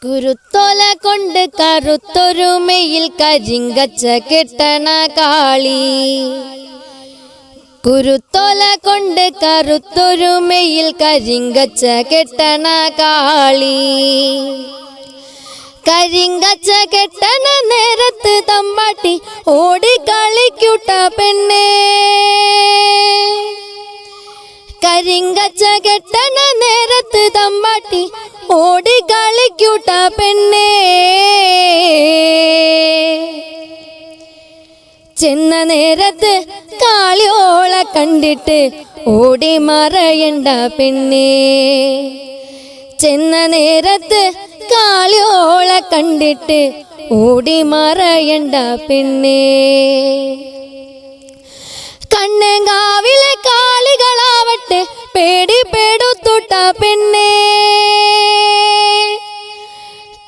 കുരുത്തോല കൊണ്ട് കറുത്തൊരുമയിൽ കരിങ്കച്ച കെട്ടണ കാളി. കുരുത്തോല കൊണ്ട് കറുത്തൊരുമയിൽ കരിങ്കച്ച കെട്ടണ കാളി. കരിങ്കച്ച കെട്ടണ നേരത്ത് തമ്പാട്ടി ഓടി കളിക്കൂട്ട പെണ്ണേ. കരിങ്കച്ച കെട്ടണ നേരത്ത് തമ്പാട്ടി ഓടി കളിക്കൂട്ട പെണ്ണേ. ചെന്ന നേരത്ത് കാളിയോളെ കണ്ടിട്ട് ഓടി മറയണ്ട പെണ്ണേ. ചെന്ന നേരത്ത് കാളിയോളെ കണ്ടിട്ട് ഓടി മറയണ്ട പെണ്ണേ. കണ്ണങ്കാവിലെ കാളികളാവട്ടെ പേടിപ്പെടുത്തുട്ട പെണ്ണേ.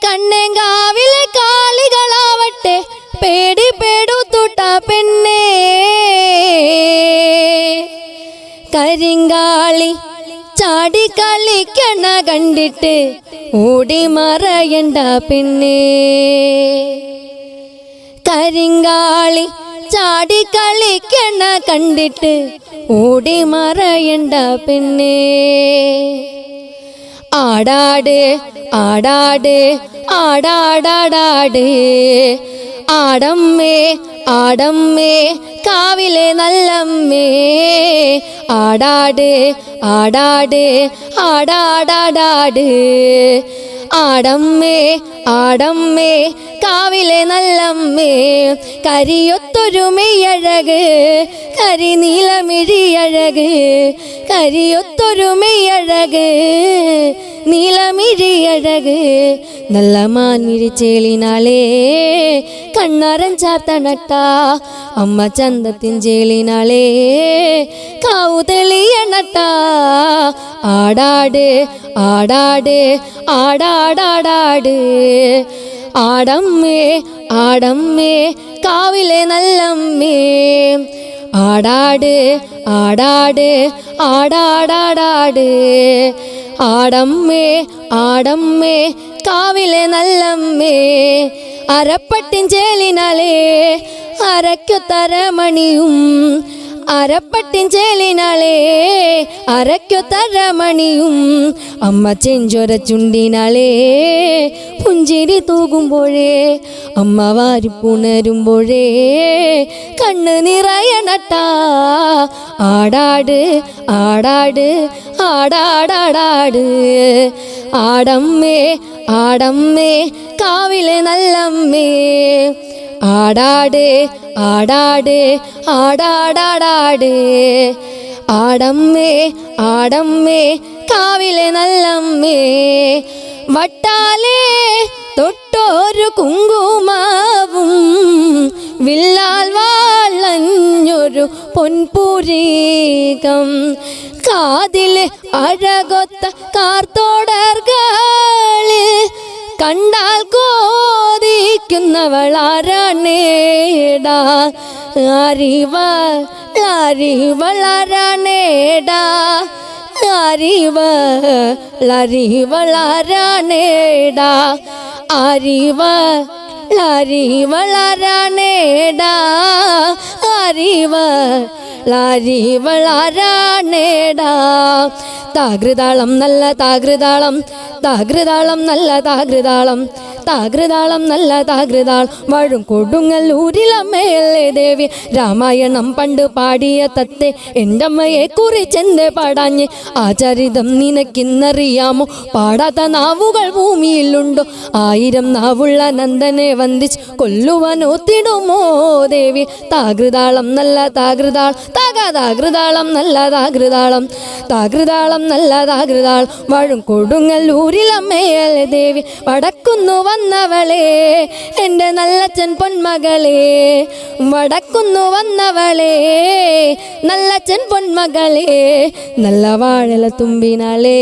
കണ്ണങ്കാവിലെ കാളികളാവട്ടെ പേടിപ്പെടുത്തുട്ട പെണ്ണേ. കരിങ്കാളി ചാടി കളിക്കണ കണ്ടിട്ട് ഓടി മറയണ്ട പെണ്ണേ. കരിങ്കാളി ചാടി കളിക്കണ കണ്ടിട്ട് ഓടി മറയണ്ട പെണ്ണേ. ആടാട് ആടാട് ആടാടാടാട് ആടമ്മേ ആടമ്മേ കാവിലെ നല്ലമ്മേ. ആടാട് ആടാട് ആടാടാടാട് ആടമ്മേ ആടമ്മേ കാവിലെ നല്ലമ്മേ. കരിയൊത്തൊരുമയഴക് കരിനീലമിഴിയഴക്. കരിയൊത്തൊരുമയഴക് നീലമിഴിയഴക്. നല്ല മാൻമിഴി ചേലിനാളേ കണ്ണാരൻ ചാത്തണട്ട. അമ്മ ചന്തത്തിൻ ചേലിനാളേ കാവു തെളിയണട്ട. ആടാട് ആടാട് ആടാടാടാട് ആടമ്മേ ആടമ്മേ കാവിലെ നല്ലമ്മേ. ആടാട് ആടാട് ആടാടാടാട് ആടമ്മേ ആടമ്മേ കാവിലെ നല്ലമ്മേ. അരപ്പട്ടിൻ ചേലിനാളേ അരയ്ക്കൊത്തരമണിയും. അരപ്പട്ടിൻ ചേലിനാളേ അരയ്ക്കൊത്തരമണിയും. അമ്മ ചെഞ്ചൊര ചുണ്ടിനാളേ പുഞ്ചിരി തൂകുമ്പോഴേ. അമ്മ വാരിപ്പുണരുമ്പോഴേ കണ്ണ് നിറയണട്ട. ആടാട് ആടാട് ആടാടാടാട് ആടമ്മേ ആടമ്മേ കാവിലെ നല്ലമ്മേ. ആടാട് ആടാട് ആടാടാടാട് ആടമ്മേ ആടമ്മേ കാവിലെ നല്ലമ്മേ. വട്ടാലേ തൊട്ടൊരു കുങ്കുമാവും വില്ലാൽ വളഞ്ഞൊരു പൊൻപുരീകം. കാതില് അഴകൊത്ത കാർത്തോടർകള് കണ്ടാൽ കോതിക്കുന്നവളാരാണേടാ. അറിവളാരാണേടാ അറിവളാരാണേടാ. അറിവളാരാണേടാ അറിവളാരാണേടാ. താകൃതാളം നല്ല താകൃതാളം താകൃതാളം നല്ല താകൃതാളം താകൃതാളം നല്ല താകൃതാൾ. വഴും കൊടുങ്ങല്ലൂരിലമ്മയല്ലേ ദേവി. രാമായണം പണ്ട് പാടിയ തത്തെ എൻ്റെ അമ്മയെ കുറിച്ചെന്തേ പാടാഞ്ഞ്. ആ ചരിതം നിനക്കിന്നറിയാമോ? പാടാത്ത നാവുകൾ ഭൂമിയിലുണ്ടോ? 1000 നാവുള്ള നന്ദനെ വന്ദിച്ച് കൊല്ലുവാനോത്തിടുമോ ദേവി. താകൃതാളം നല്ല താകൃതാൾ താകൃതാളം നല്ല താകൃതാളം താകൃതാളം നല്ല താകൃതാൾ. വഴും കൊടുങ്ങല്ലൂരിലമ്മയല്ലേ ദേവി. വടക്കുന്നു വന്നവളേ എൻ്റെ നല്ലച്ഛൻ പൊന്മകളേ. വടക്കുന്നു വന്നവളേ നല്ലച്ഛൻ പൊന്മകളേ. നല്ല വാഴല തുമ്പിനാളേ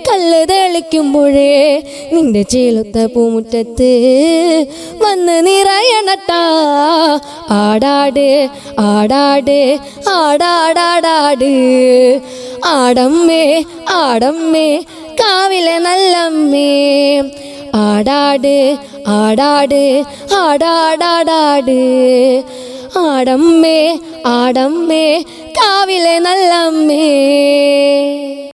കല്ല് തെളിക്കുമ്പോഴേ നിന്റെ ചേലൊത്ത പൂമുറ്റത്ത് വന്ന് നിറയണട്ട. ആടാട് ആടാട് ആടാടാടാട് ആടമ്മേ ആടമ്മേ കാവിലെ നല്ലമ്മേ. ആടാട് ആടാട് ആടാടാടാട് ആടമ്മേ ആടമ്മേ കാവിലെ നല്ലമ്മേ